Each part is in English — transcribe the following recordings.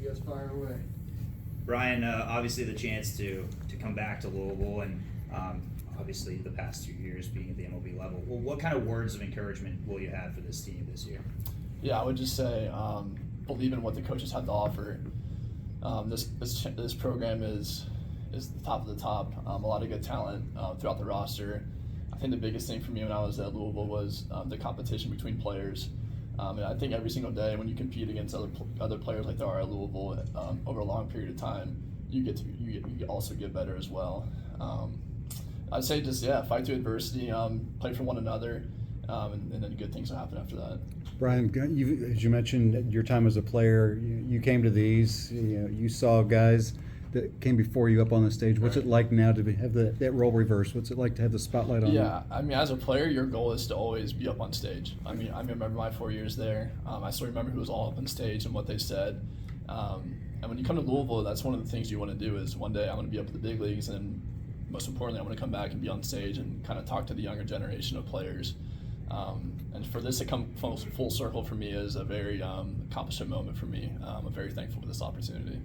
You guys fire away. Brian, obviously the chance to come back to Louisville and obviously the past 2 years being at the MLB level. Well, what kind of words of encouragement will you have for this team this year? Yeah, I would just say believe in what the coaches have to offer. This program is the top of the top. A lot of good talent throughout the roster. I think the biggest thing for me when I was at Louisville was the competition between players. And I think every single day when you compete against other players like there are at Louisville over a long period of time, you also get better as well. I'd say just fight through adversity, play for one another, and then good things will happen after that. Brian, as you mentioned, your time as a player, you came to these. You saw guys that came before you up on the stage. What's it like now to have that role reversed? What's it like to have the spotlight on you? Yeah, I mean, as a player, your goal is to always be up on stage. I mean, I remember my 4 years there. I still remember who was all up on stage and what they said. And when you come to Louisville, that's one of the things you want to do is one day I want to be up at the big leagues, and most importantly, I want to come back and be on stage and kind of talk to the younger generation of players. And for this to come full circle for me is a very accomplishment moment for me. I'm very thankful for this opportunity.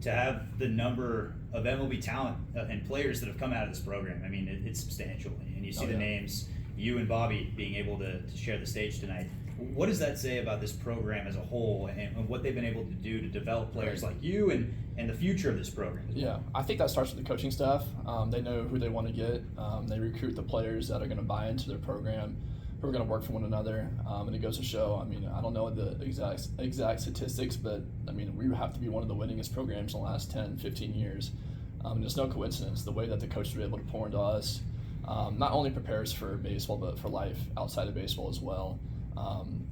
To have the number of MLB talent and players that have come out of this program, I mean, it's substantial. And you see the names, you and Bobby being able to share the stage tonight. What does that say about this program as a whole and what they've been able to do to develop players like you and the future of this program? Yeah, I think that starts with the coaching staff. They know who they want to get. They recruit the players that are going to buy into their program, who are going to work for one another, and it goes to show. I mean, I don't know the exact statistics, but I mean, we have to be one of the winningest programs in the last 10, 15 years. And it's no coincidence the way that the coaches were able to pour into us. Not only prepares for baseball, but for life outside of baseball as well.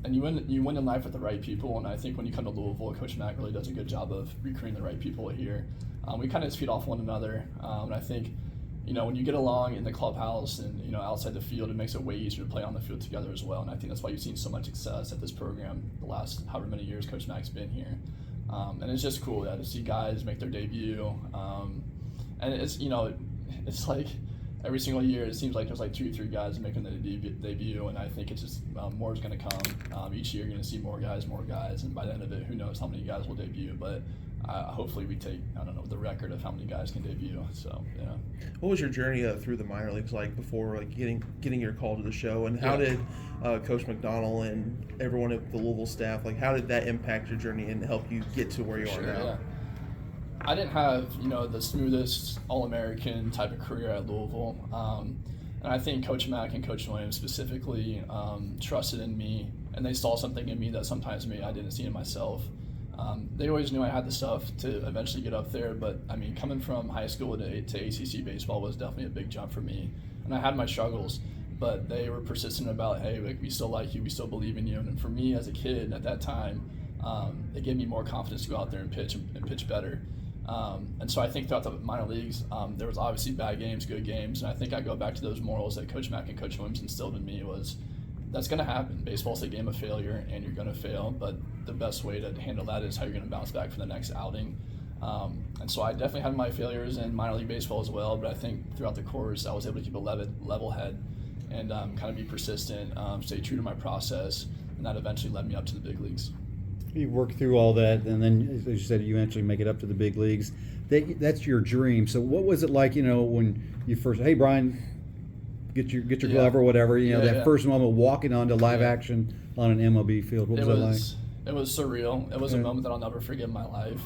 And you win in life with the right people, and I think when you come to Louisville, Coach Mack really does a good job of recruiting the right people here. We kind of just feed off one another, and I think, when you get along in the clubhouse and, outside the field, it makes it way easier to play on the field together as well. And I think that's why you've seen so much success at this program the last however many years Coach Mack's been here. And it's just cool to see guys make their debut. And it's, it's like every single year it seems like there's like 2 or 3 guys making their debut. And I think it's just more is going to come. Each year you're going to see more guys. And by the end of it, who knows how many guys will debut. But hopefully we take, the record of how many guys can debut. So, yeah. What was your journey through the minor leagues like before getting your call to the show? And how did Coach McDonald and everyone at the Louisville staff, how did that impact your journey and help you get to where you are now? Yeah. I didn't have, the smoothest All-American type of career at Louisville. And I think Coach Mack and Coach Williams specifically trusted in me, and they saw something in me that sometimes maybe I didn't see in myself. They always knew I had the stuff to eventually get up there, but I mean, coming from high school to ACC baseball was definitely a big jump for me. And I had my struggles, but they were persistent about, hey, we still like you, we still believe in you. And for me as a kid at that time, it gave me more confidence to go out there and pitch better. And so I think throughout the minor leagues, there was obviously bad games, good games, and I think I go back to those morals that Coach Mack and Coach Williams instilled in me was, that's going to happen. Baseball's a game of failure, and you're going to fail, but the best way to handle that is how you're going to bounce back for the next outing. And so I definitely had my failures in minor league baseball as well, but I think throughout the course I was able to keep a level head and kind of be persistent, stay true to my process, and that eventually led me up to the big leagues. You work through all that, and then, as you said, you eventually make it up to the big leagues. That's your dream. So what was it like, when you first, hey, Brian, get your glove or whatever, first moment walking onto live action on an MLB field? What was that like? It was surreal. It was a moment that I'll never forget in my life.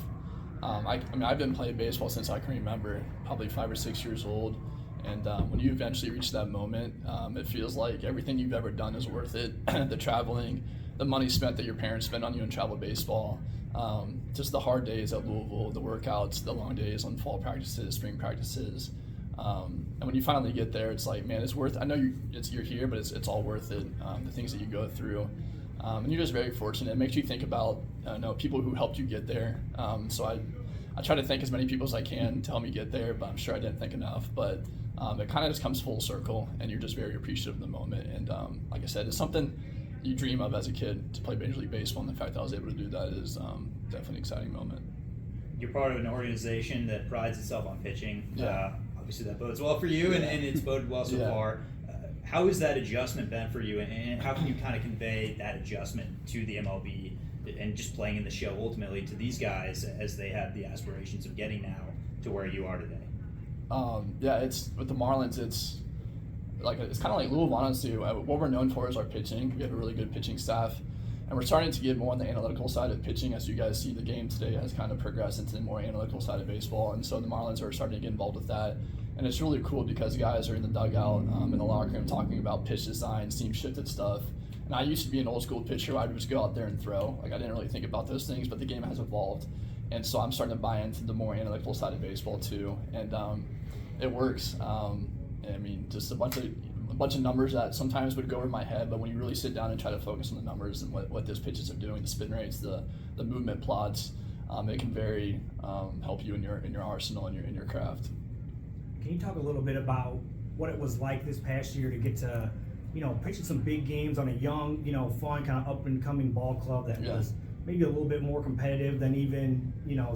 I mean, I've been playing baseball since I can remember, probably 5 or 6 years old. And when you eventually reach that moment, it feels like everything you've ever done is worth it. The traveling, the money spent that your parents spent on you in travel baseball, just the hard days at Louisville, the workouts, the long days on fall practices, spring practices. And when you finally get there, it's like, man, it's worth it. I know you're here, but it's all worth it, the things that you go through. And you're just very fortunate. It makes you think about people who helped you get there. So I try to thank as many people as I can to help me get there, but I'm sure I didn't think enough. But it kind of just comes full circle, and you're just very appreciative of the moment. And like I said, it's something you dream of as a kid, to play Major League Baseball, and the fact that I was able to do that is definitely an exciting moment. You're part of an organization that prides itself on pitching. Yeah. Obviously that bodes well for you, and it's boded well so far. How has that adjustment been for you, and how can you kind of convey that adjustment to the MLB and just playing in the show ultimately to these guys as they have the aspirations of getting now to where you are today? Yeah, it's with the Marlins. It's kind of like Louisville, honestly. What we're known for is our pitching. We have a really good pitching staff, and we're starting to get more on the analytical side of pitching. As you guys see, the game today has kind of progressed into the more analytical side of baseball, and so the Marlins are starting to get involved with that. And it's really cool because guys are in the dugout, in the locker room, talking about pitch design, seam shifted stuff. And I used to be an old school pitcher. I'd just go out there and throw. Like, I didn't really think about those things, but the game has evolved. And so I'm starting to buy into the more analytical side of baseball too. And it works. I mean, just a bunch of numbers that sometimes would go over my head, but when you really sit down and try to focus on the numbers and what those pitches are doing, the spin rates, the movement plots, it can very help you in your arsenal and in your craft. Can you talk a little bit about what it was like this past year to get to, pitching some big games on a young, fun, kind of up and coming ball club that was maybe a little bit more competitive than even,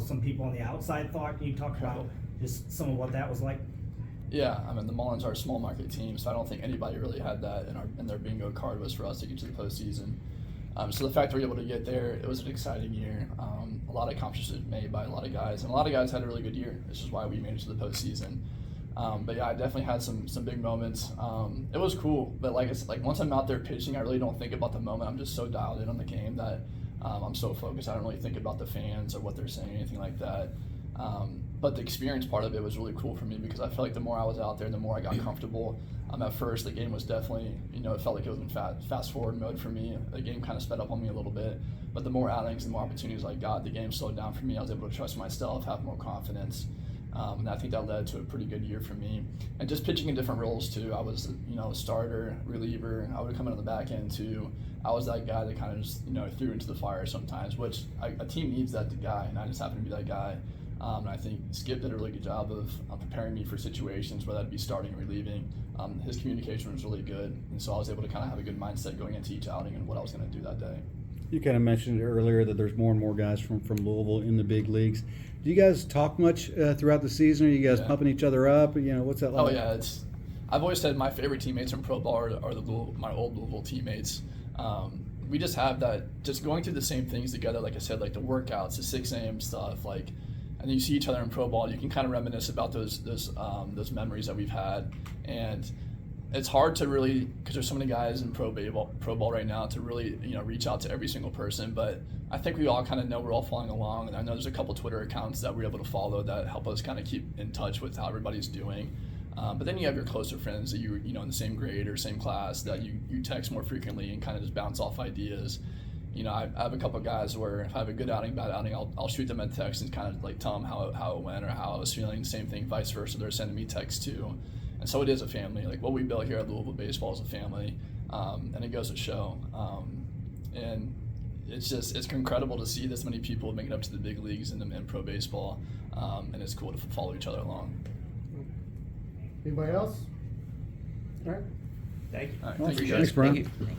some people on the outside thought? Can you talk about just some of what that was like? Yeah, I mean, the Marlins are a small market team, so I don't think anybody really had that in their bingo card was for us to get to the postseason. So the fact that we were able to get there, it was an exciting year. A lot of accomplishments made by a lot of guys, and a lot of guys had a really good year. This is why we made it to the postseason. But yeah, I definitely had some big moments. It was cool, but like once I'm out there pitching, I really don't think about the moment. I'm just so dialed in on the game that I'm so focused. I don't really think about the fans or what they're saying, anything like that. But the experience part of it was really cool for me because I felt like the more I was out there, the more I got comfortable. At first, the game was definitely, it felt like it was in fast forward mode for me. The game kind of sped up on me a little bit. But the more outings, the more opportunities I got, the game slowed down for me. I was able to trust myself, have more confidence. And I think that led to a pretty good year for me. And just pitching in different roles too. I was, a starter, reliever. I would come in on the back end too. I was that guy that kind of just, threw into the fire sometimes, which a team needs that guy, and I just happened to be that guy. And I think Skip did a really good job of preparing me for situations, whether that be starting or relieving. His communication was really good, and so I was able to kind of have a good mindset going into each outing and what I was going to do that day. You kind of mentioned earlier that there's more and more guys from Louisville in the big leagues. Do you guys talk much throughout the season? Are you guys pumping each other up? What's that like? Oh yeah, I've always said my favorite teammates in pro ball are my old Louisville teammates. We just have that, just going through the same things together. Like I said, like the workouts, the 6 a.m. stuff, and you see each other in pro ball. You can kind of reminisce about those memories that we've had, and it's hard to really, because there's so many guys in pro ball right now, to really reach out to every single person. But I think we all kind of know we're all following along, and I know there's a couple Twitter accounts that we're able to follow that help us kind of keep in touch with how everybody's doing. But then you have your closer friends that you in the same grade or same class that you text more frequently and kind of just bounce off ideas. I have a couple of guys where if I have a good outing, bad outing, I'll shoot them a text and kind of tell them how it went or how I was feeling. Same thing, vice versa. They're sending me texts too. And so it is a family. Like what we built here at Louisville Baseball is a family, and it goes to show. And it's incredible to see this many people make it up to the big leagues in pro baseball, and it's cool to follow each other along. Anybody else? All right. Thank you. All right, Well, thank you, thanks, guys. Brian. Thank you.